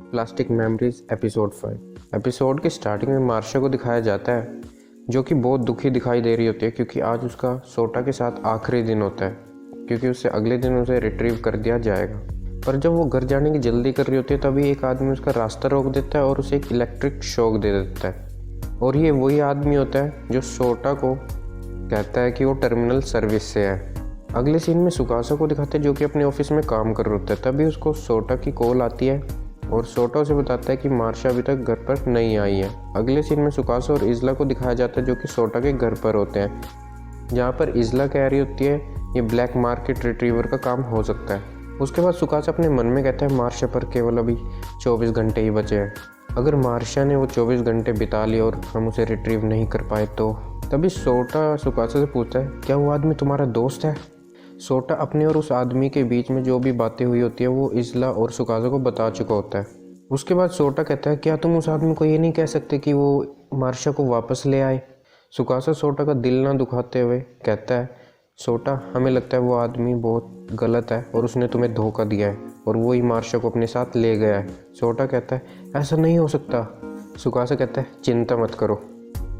Plastic memories episode 5। Episode की starting में मार्शा को दिखाया जाता है जो कि बहुत दुखी दिखाई दे रही होती है क्योंकि आज उसका सोटा के साथ आखिरी दिन होता है, क्योंकि उससे अगले दिन उसे रिट्रीव कर दिया जाएगा। पर जब वो घर जाने की जल्दी कर रही होती है तभी एक आदमी उसका रास्ता रोक देता है और उसे एक इलेक्ट्रिक शॉक दे देता है। और ये वही आदमी होता है जो सोटा को कहता है कि वो टर्मिनल सर्विस से है। अगले सीन में सुकासा को दिखाते हैं जो कि अपने ऑफिस में काम कर रहा होता है। तभी उसको सोटा की कॉल आती है और सोटा उसे बताता है कि मार्शा अभी तक घर पर नहीं आई है। अगले सीन में सुकासा और इज़ला को दिखाया जाता है जो कि सोटा के घर पर होते हैं, जहाँ पर इज़ला कह रही होती है ये ब्लैक मार्केट रिट्रीवर का काम हो सकता है। उसके बाद सुकासा अपने मन में कहता है मार्शा पर केवल अभी 24 घंटे ही बचे हैं। अगर मार्शा ने वो 24 घंटे बिता लिए और हम उसे रिट्रीव नहीं कर पाए तो। तभी सोटा सुकासा से पूछता है क्या वो आदमी तुम्हारा दोस्त है। सोटा अपने और उस आदमी के बीच में जो भी बातें हुई होती है वो इज़ला और सुकासा को बता चुका होता है। उसके बाद सोटा कहता है क्या तुम उस आदमी को ये नहीं कह सकते कि वो मार्शा को वापस ले आए। सुकासा सोटा का दिल ना दुखाते हुए कहता है सोटा हमें लगता है वो आदमी बहुत गलत है और उसने तुम्हें धोखा दिया है और वो ही मार्शा को अपने साथ ले गया है। सोटा कहता है ऐसा नहीं हो सकता। सुकासा कहता है चिंता मत करो,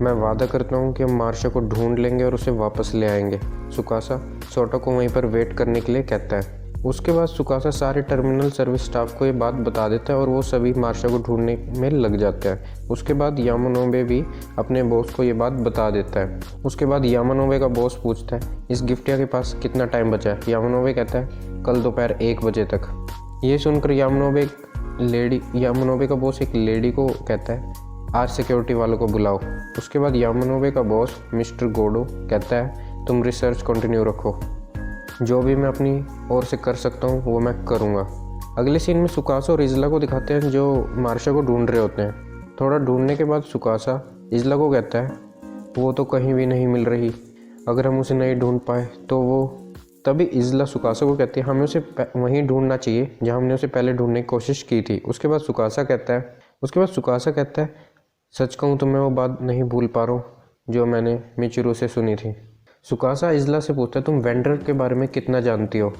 मैं वादा करता हूँ कि हम मार्शा को ढूंढ लेंगे और उसे वापस ले आएंगे। सुकासा सोटा को वहीं पर वेट करने के लिए कहता है। उसके बाद सुकासा सारे टर्मिनल सर्विस स्टाफ को ये बात बता देता है और वो सभी मार्शा को ढूंढने में लग जाते हैं। उसके बाद यामानोबे भी अपने बॉस को ये बात बता देता है। उसके बाद यामानोबे का बॉस पूछता है इस गिफ्टिया के पास कितना टाइम बचा है। यामानोबे कहता है कल दोपहर 1 बजे तक। ये सुनकर यामानोबे का बॉस एक लेडी को कहता है आज सिक्योरिटी वालों को बुलाओ। उसके बाद यामानोबे का बॉस मिस्टर गोडो कहता है तुम रिसर्च कंटिन्यू रखो, जो भी मैं अपनी ओर से कर सकता हूँ वो मैं करूँगा। अगले सीन में सुकासा और इज़ला को दिखाते हैं जो मार्शा को ढूंढ रहे होते हैं। थोड़ा ढूंढने के बाद सुकासा इज़ला को कहता है वो तो कहीं भी नहीं मिल रही, अगर हम उसे नहीं ढूंढ पाए तो वो। तभी इज़ला सुकासा को कहती है हमें उसे वहीं ढूंढना चाहिए जहाँ हमने उसे पहले ढूंढने की कोशिश की थी। उसके बाद सुकासा कहता है सच कहूँ तो मैं वो बात नहीं भूल पा रहा हूँ जो मैंने मिचिरू से सुनी थी। सुकासा इज़ला से पूछता है तुम वेंडर के बारे में कितना जानती हो।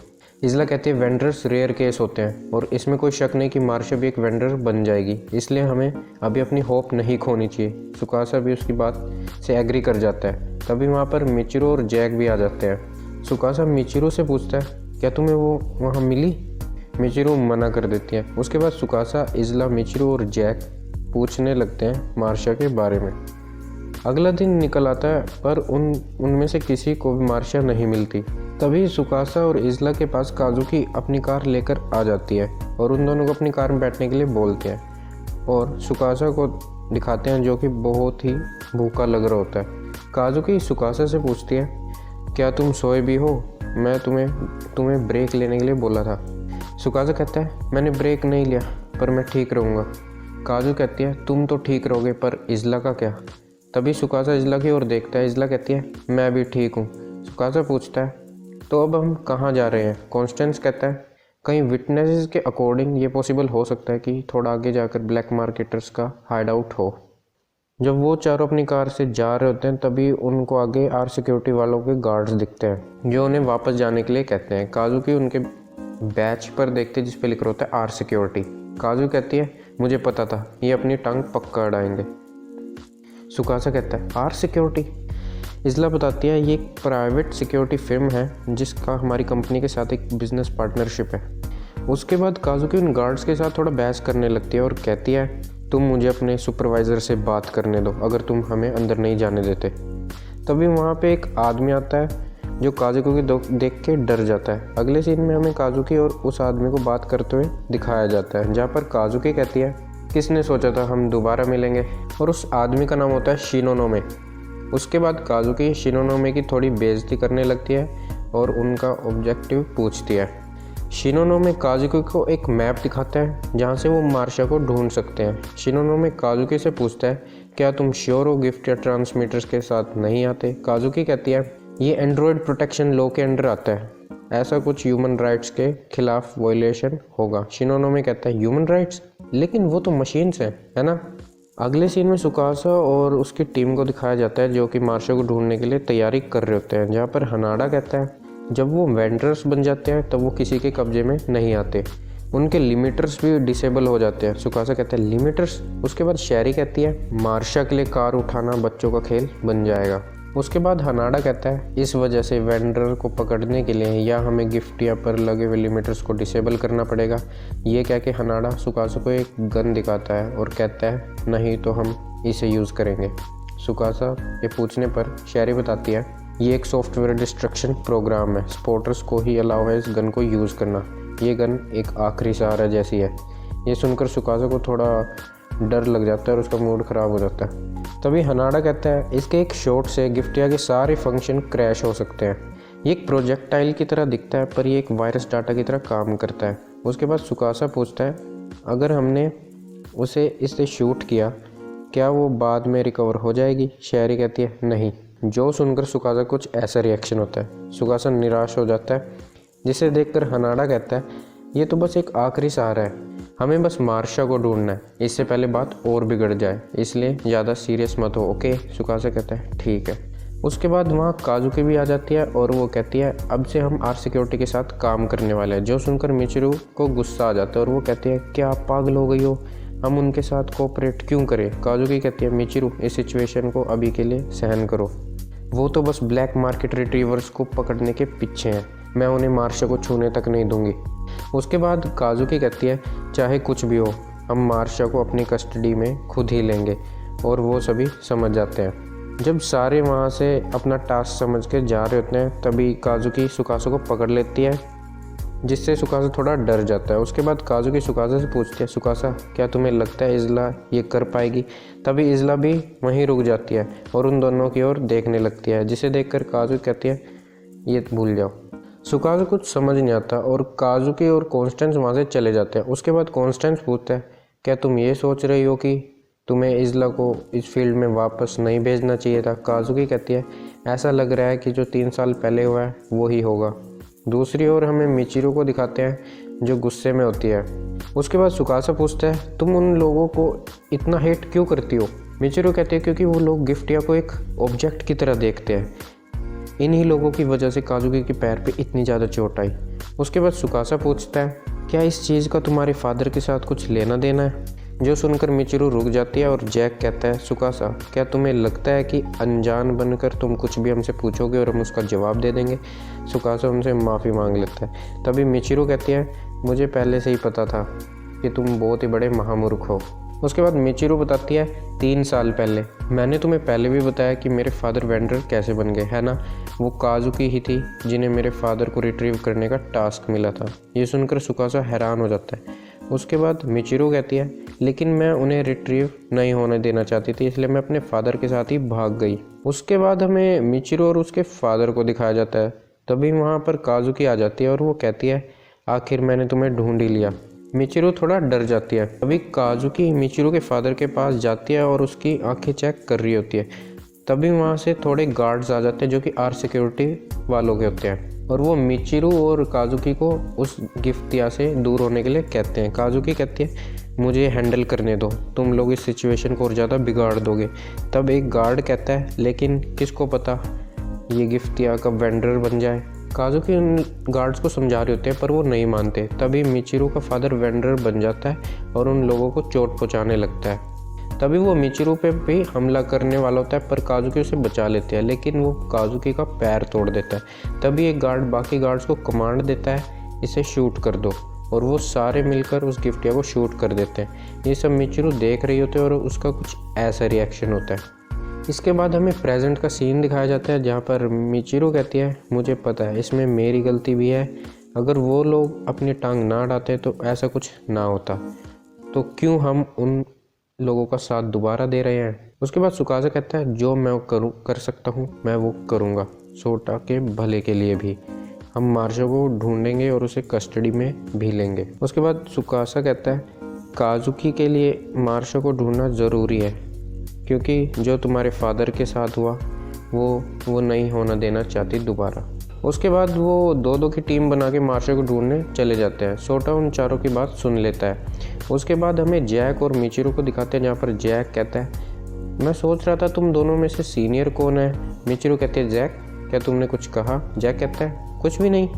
इज़ला कहती है वेंडर्स रेयर केस होते हैं और इसमें कोई शक नहीं कि मार्शा भी एक वेंडर बन जाएगी, इसलिए हमें अभी अपनी होप नहीं खोनी चाहिए। सुकासा भी उसकी बात से एग्री कर जाता है। तभी वहाँ पर मिचिरू और जैक भी आ जाते हैं। सुकासा मिचिरू से पूछता है क्या तुम्हें वो वहाँ मिली। मिचिरू मना कर देती है। उसके बाद सुकासा इज़ला मिचिरू और जैक पूछने लगते हैं मार्शा के बारे में। अगला दिन निकल आता है पर उनमें से किसी को भी मार्शा नहीं मिलती। तभी सुकासा और इज़ला के पास काजुकी अपनी कार लेकर आ जाती है और उन दोनों को अपनी कार में बैठने के लिए बोलते हैं और सुकासा को दिखाते हैं जो कि बहुत ही भूखा लग रहा होता है। काजुकी सुकासा से पूछती है क्या तुम सोए भी हो, मैं तुम्हें ब्रेक लेने के लिए बोला था। सुकासा कहता है मैंने ब्रेक नहीं लिया पर मैं ठीक रहूँगा। काजू कहती है तुम तो ठीक रहोगे पर इज़ला का क्या। तभी सुकासा इज़ला की ओर देखता है। इज़ला कहती है मैं भी ठीक हूँ। सुकासा पूछता है तो अब हम कहाँ जा रहे हैं। कॉन्स्टेंस कहता है कहीं विटनेसेस के अकॉर्डिंग ये पॉसिबल हो सकता है कि थोड़ा आगे जाकर ब्लैक मार्केटर्स का हाइड आउट हो। जब वो चारों अपनी कार से जा रहे होते हैं तभी उनको आगे आर सिक्योरिटी वालों के गार्ड्स दिखते हैं जो उन्हें वापस जाने के लिए कहते हैं। काजू की उनके बैच पर देखते जिस पे लिख रहा होता है आर सिक्योरिटी। काजू कहती है मुझे पता था ये अपनी टांग पक्का अड़ाएंगे। सुकासा कहता है आर सिक्योरिटी। इज़ला बताती है ये एक प्राइवेट सिक्योरिटी फर्म है जिसका हमारी कंपनी के साथ एक बिजनेस पार्टनरशिप है। उसके बाद काजुकी उन गार्ड्स के साथ थोड़ा बहस करने लगती है और कहती है तुम मुझे अपने सुपरवाइज़र से बात करने दो अगर तुम हमें अंदर नहीं जाने देते। तभी वहाँ पे एक आदमी आता है जो काजुकी को देख के डर जाता है। अगले सीन में हमें काजुकी और उस आदमी को बात करते हुए दिखाया जाता है जहाँ पर काजुकी कहती है किसने सोचा था हम दोबारा मिलेंगे, और उस आदमी का नाम होता है शिनोनोमे। उसके बाद काजुकी शिनोनोमे की थोड़ी बेइज्जती करने लगती है और उनका ऑब्जेक्टिव पूछती है। शिनोनोमे काजुकी को एक मैप दिखाता है जहाँ से वो मार्शा को ढूंढ सकते हैं। शिनोनोमे काजुकी से पूछता है क्या तुम श्योर हो गिफ्ट या ट्रांसमीटर्स के साथ नहीं आते। काजुकी कहती है ये एंड्रॉयड प्रोटेक्शन लॉ के अंडर आता है, ऐसा कुछ ह्यूमन राइट्स के खिलाफ वायलेशन होगा। शिनोनोमे कहता है ह्यूमन राइट्स, लेकिन वो तो मशीन्स हैं, है ना। अगले सीन में सुकासा और उसकी टीम को दिखाया जाता है जो कि मार्शा को ढूंढने के लिए तैयारी कर रहे होते हैं, जहाँ पर हनाडा कहता है जब वो वेंडर्स बन जाते हैं तब वो किसी के कब्जे में नहीं आते। उनके लिमिटर्स भी डिसेबल हो जाते हैं। सुकासा कहता है लिमिटर्स। उसके बाद शेरी कहती है मार्शा के लिए कार उठाना बच्चों का खेल बन जाएगा। उसके बाद हनाडा कहता है इस वजह से वेंडर को पकड़ने के लिए या हमें गिफ्टिया पर लगे हुए लिमिटर्स को डिसेबल करना पड़ेगा। ये कह के हनाडा सुकासा को एक गन दिखाता है और कहता है नहीं तो हम इसे यूज़ करेंगे। सुकासा ये पूछने पर शेरी बताती है ये एक सॉफ्टवेयर डिस्ट्रक्शन प्रोग्राम है, सपोर्टर्स को ही अलाउ है इस गन को यूज़ करना। ये गन एक आखिरी सहारा जैसी है। ये सुनकर सुकासा को थोड़ा डर लग जाता है और उसका मूड ख़राब हो जाता है। तभी हनाडा कहता है इसके एक शॉट से गिफ्टिया के सारे फंक्शन क्रैश हो सकते हैं। ये एक प्रोजेक्टाइल की तरह दिखता है पर ये एक वायरस डाटा की तरह काम करता है। उसके बाद सुकासा पूछता है अगर हमने उसे इससे शूट किया क्या वो बाद में रिकवर हो जाएगी। शेरी कहती है नहीं। जो सुनकर सुकासा कुछ ऐसा रिएक्शन होता है। सुकासा निराश हो जाता है, जिसे देखकर हनाडा कहता है ये तो बस एक आखिरी सहारा है, हमें बस मार्शा को ढूंढना है, इससे पहले बात और बिगड़ जाए, इसलिए ज़्यादा सीरियस मत हो। ओके। सुकासा कहता है ठीक है। उसके बाद वहाँ काजुकी भी आ जाती है और वो कहती है अब से हम आर सिक्योरिटी के साथ काम करने वाले हैं। जो सुनकर मिचिरू को गुस्सा आ जाता है और वो कहती है क्या आप पागल हो गई हो, हम उनके साथ कोऑपरेट क्यों करें। काजुकी कहती है मिचिरू इस सिचुएशन को अभी के लिए सहन करो, वो तो बस ब्लैक मार्केट रिट्रीवर्स को पकड़ने के पीछे हैं, मैं उन्हें मार्शा को छूने तक नहीं दूंगी। उसके बाद काजुकी कहती है चाहे कुछ भी हो हम मार्शा को अपनी कस्टडी में खुद ही लेंगे और वो सभी समझ जाते हैं। जब सारे वहाँ से अपना टास्क समझ के जा रहे होते हैं तभी काजुकी सुकासा को पकड़ लेती है, जिससे सुकासा थोड़ा डर जाता है। उसके बाद काजुकी सुकासा से पूछती है सुकासा क्या तुम्हें लगता है इज़ला ये कर पाएगी। तभी इज़ला भी वहीं रुक जाती है और उन दोनों की ओर देखने लगती है, जिसे देखकर काजुकी कहती है ये भूल जाओ। सुकासा कुछ समझ नहीं आता और काजुकी और कॉन्स्टेंस वहाँ से चले जाते हैं। उसके बाद कॉन्स्टेंस पूछता है क्या तुम ये सोच रही हो कि तुम्हें इज़ला को इस फील्ड में वापस नहीं भेजना चाहिए था। काजुकी कहती है ऐसा लग रहा है कि जो 3 साल पहले हुआ है वो ही होगा। दूसरी ओर हमें मिचिरू को दिखाते हैं जो गुस्से में होती है। उसके बाद सुकासा पूछता है तुम उन लोगों को इतना हेट क्यों करती हो। मिचिरू कहते हैं क्योंकि वो लोग गिफ्टिया को एक ऑब्जेक्ट की तरह देखते हैं, इन्हीं लोगों की वजह से काजुकी के पैर पे इतनी ज़्यादा चोट आई। उसके बाद सुकासा पूछता है क्या इस चीज़ का तुम्हारे फादर के साथ कुछ लेना देना है। जो सुनकर मिचिरू रुक जाती है और जैक कहता है सुकासा क्या तुम्हें लगता है कि अनजान बनकर तुम कुछ भी हमसे पूछोगे और हम उसका जवाब दे देंगे। सुकासा उनसे माफ़ी मांग लेता है। तभी मिचिरू कहती है मुझे पहले से ही पता था कि तुम बहुत ही बड़े महामूर्ख हो। उसके बाद मिचिरू बताती है 3 साल पहले मैंने तुम्हें पहले भी बताया कि मेरे फादर वेंडर कैसे बन गए, है ना। वो काजुकी ही थी जिन्हें मेरे फादर को रिट्रीव करने का टास्क मिला था। ये सुनकर सुकासा हैरान हो जाता है। उसके बाद मिचिरू कहती है लेकिन मैं उन्हें रिट्रीव नहीं होने देना चाहती थी, इसलिए मैं अपने फादर के साथ ही भाग गई। उसके बाद हमें मिचिरू और उसके फादर को दिखाया जाता है। तभी वहाँ पर काजुकी आ जाती है और वो कहती है आखिर मैंने तुम्हें ढूंढ ही लिया। मिचिरू थोड़ा डर जाती है। तभी काजुकी मिचिरू के फादर के पास जाती है और उसकी आंखें चेक कर रही होती है। तभी वहाँ से थोड़े गार्ड्स आ जाते हैं जो कि आर सिक्योरिटी वालों के होते हैं और वो मिचिरू और काजुकी को उस गिफ्टिया से दूर होने के लिए कहते हैं। काजुकी कहती है मुझे हैंडल करने दो, तुम लोग इस सिचुएशन को और ज़्यादा बिगाड़ दोगे। तब एक गार्ड कहता है लेकिन किसको पता ये गिफ्टिया कब वेंडर बन जाए। काजुकी उन गार्ड्स को समझा रहे होते हैं पर वो नहीं मानते। तभी मिचिरू का फादर वेंडर बन जाता है और उन लोगों को चोट पहुँचाने लगता है। तभी वो मिचिरू पे भी हमला करने वाला होता है पर काजुकी उसे बचा लेते हैं, लेकिन वो काजुकी का पैर तोड़ देता है। तभी एक गार्ड बाकी गार्ड्स को कमांड देता है इसे शूट कर दो और वो सारे मिलकर उस गिफ्टिया को शूट कर देते हैं। ये सब मिचिरू देख रही होते हैं और उसका कुछ ऐसा रिएक्शन होता है। इसके बाद हमें प्रेजेंट का सीन दिखाया जाता है जहाँ पर मिचिरू कहती है मुझे पता है इसमें मेरी गलती भी है, अगर वो लोग अपनी टांग ना अड़ाते तो ऐसा कुछ ना होता, तो क्यों हम उन लोगों का साथ दोबारा दे रहे हैं। उसके बाद सुकासा कहता है जो मैं कर सकता हूँ मैं वो करूँगा, सोटा के भले के लिए भी। हम मार्शा को ढूंढेंगे और उसे कस्टडी में भी लेंगे। उसके बाद सुकासा कहता है काजुकी के लिए मार्शा को ढूंढना ज़रूरी है क्योंकि जो तुम्हारे फादर के साथ हुआ वो नहीं होना देना चाहती दोबारा। उसके बाद वो 2-2 की टीम बना के मार्शा को ढूंढने चले जाते हैं। सोटा उन चारों की बात सुन लेता है। उसके बाद हमें जैक और मिचिरू को दिखाते हैं जहाँ पर जैक कहता है मैं सोच रहा था तुम दोनों में से सीनियर कौन है। मिचिरू कहती है जैक क्या तुमने कुछ कहा। जैक कहता है कुछ भी नहीं।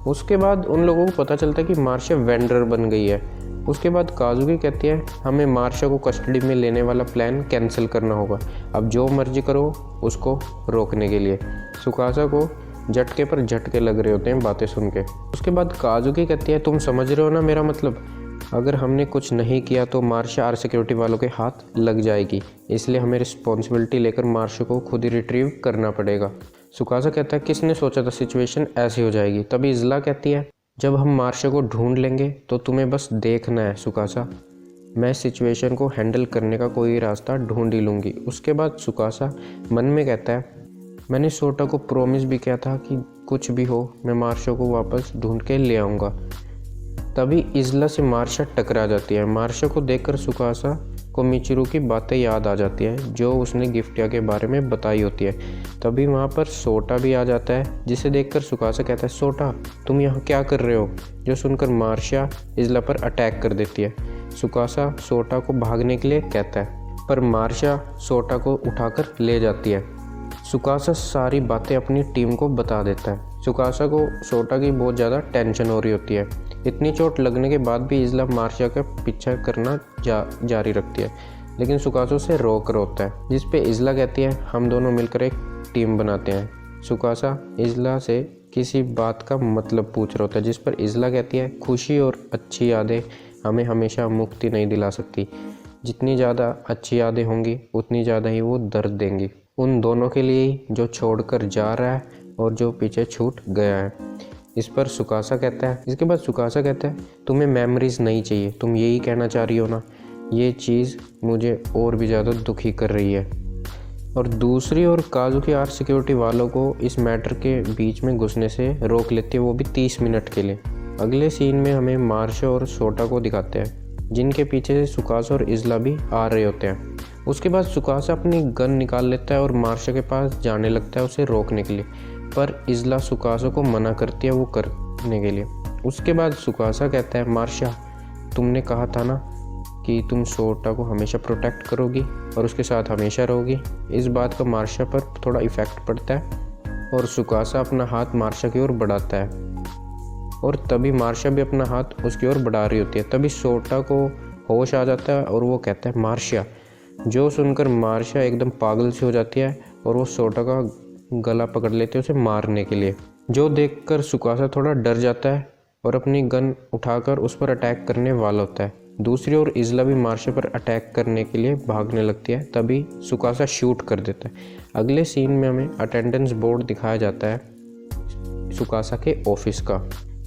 उसके बाद उन लोगों को पता चलता है कि मार्शा वेंडर बन गई है। उसके बाद काजुकी कहती है हमें मार्शा को कस्टडी में लेने वाला प्लान कैंसिल करना होगा, अब जो मर्जी करो उसको रोकने के लिए। सुकासा को झटके पर झटके लग रहे होते हैं बातें सुन के। उसके बाद काजुकी कहती है तुम समझ रहे हो ना मेरा मतलब, अगर हमने कुछ नहीं किया तो मार्शा आर सिक्योरिटी वालों के हाथ लग जाएगी, इसलिए हमें रिस्पॉन्सिबिलिटी लेकर मार्शा को खुद ही रिट्रीव करना पड़ेगा। सुकासा कहता है किसने सोचा था सिचुएशन ऐसी हो जाएगी। तभी इज़ला कहती है जब हम मार्शा को ढूंढ लेंगे तो तुम्हें बस देखना है सुकासा, मैं सिचुएशन को हैंडल करने का कोई रास्ता ढूंढ ही लूँगी। उसके बाद सुकासा मन में कहता है मैंने सोटा को प्रॉमिस भी किया था कि कुछ भी हो मैं मार्शा को वापस ढूंढ के ले आऊँगा। तभी इज़ला से मार्शा टकरा जाती है। मार्शा को देखकर सुकासा को मिचिरू की बातें याद आ जाती है जो उसने गिफ्टिया के बारे में बताई होती है। तभी वहाँ पर सोटा भी आ जाता है, जिसे देखकर सुकासा कहता है सोटा तुम यहाँ क्या कर रहे हो, जो सुनकर मार्शा इज़ला पर अटैक कर देती है। सुकासा सोटा को भागने के लिए कहता है पर मार्शा सोटा को उठाकर ले जाती है। सुकासा सारी बातें अपनी टीम को बता देता है। सुकासा को सोटा की बहुत ज़्यादा टेंशन हो रही होती है। इतनी चोट लगने के बाद भी इज़ला मार्शा का पीछा करना जारी रखती है, लेकिन सुकासा उसे रोक रहा होता है, जिस पे इज़ला कहती है हम दोनों मिलकर एक टीम बनाते हैं। सुकासा इज़ला से किसी बात का मतलब पूछ रहा होता है, जिस पर इज़ला कहती है खुशी और अच्छी यादें हमें हमेशा मुक्ति नहीं दिला सकती, जितनी ज़्यादा अच्छी यादें होंगी उतनी ज़्यादा ही वो दर्द देंगी, उन दोनों के लिए ही जो छोड़कर जा रहा है और जो पीछे छूट गया है। इस पर सुकासा कहता है, इसके बाद सुकासा कहता है तुम्हें मेमोरीज नहीं चाहिए, तुम यही कहना चाह रही हो ना, ये चीज़ मुझे और भी ज़्यादा दुखी कर रही है। और दूसरी ओर काजुकी आर सिक्योरिटी वालों को इस मैटर के बीच में घुसने से रोक लेती है, वो भी 30 मिनट के लिए। अगले सीन में हमें मार्शा और सोटा को दिखाते हैं, जिनके पीछे से सुकासा और इज़ला भी आ रहे होते हैं। उसके बाद सुकासा अपनी गन निकाल लेता है और मार्शा के पास जाने लगता है उसे रोकने के लिए, पर इज़ला सुकासा को मना करती है वो करने के लिए। उसके बाद सुकासा कहता है मार्शा तुमने कहा था ना कि तुम सोटा को हमेशा प्रोटेक्ट करोगी और उसके साथ हमेशा रहोगी। इस बात का मार्शा पर थोड़ा इफ़ेक्ट पड़ता है और सुकासा अपना हाथ मार्शा की ओर बढ़ाता है और तभी मार्शा भी अपना हाथ उसकी ओर बढ़ा रही होती है। तभी सोटा को होश आ जाता है और वो कहता है मार्शा, जो सुनकर मार्शा एकदम पागल सी हो जाती है और वो सोटा का गला पकड़ लेते हैं उसे मारने के लिए, जो देखकर सुकासा थोड़ा डर जाता है और अपनी गन उठाकर उस पर अटैक करने वाला होता है। दूसरी ओर इज़ला भी मार्शा पर अटैक करने के लिए भागने लगती है, तभी सुकासा शूट कर देता है। अगले सीन में हमें अटेंडेंस बोर्ड दिखाया जाता है सुकासा के ऑफिस का,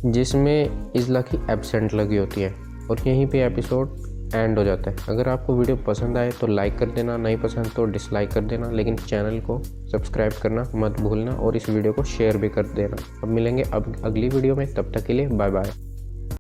जिसमें इज़ला की एब्सेंट लगी होती है और यहीं पे एपिसोड एंड हो जाता है। अगर आपको वीडियो पसंद आए तो लाइक कर देना, नहीं पसंद तो डिसलाइक कर देना, लेकिन चैनल को सब्सक्राइब करना मत भूलना और इस वीडियो को शेयर भी कर देना। अब मिलेंगे अब अगली वीडियो में, तब तक के लिए बाय बाय।